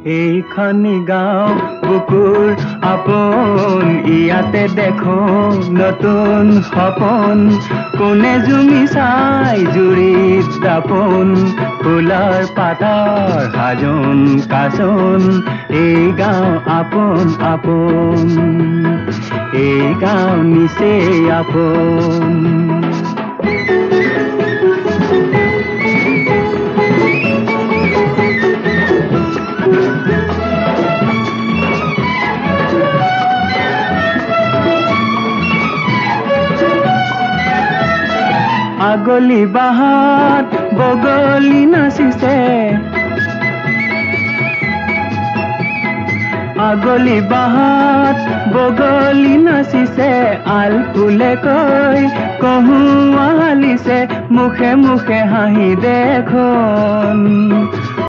এইখনি গাঁও বুকুৰ আপোন ইয়াতে দেখো নতুন সপোন কোনে জুমি চাই জুৰিত দাপোন ফুলৰ পাতৰ সাজোন কাচোন এই গাঁও আপোন আপোন এই গাঁও নিচেই আপোন আগলি বাহাত বগলি নাচিছে আগলি বাহাত বগলি নাচিছে আল ফুলে কৈ কহুৱা হালিছে মুখে মুখে হাঁহি দেখোন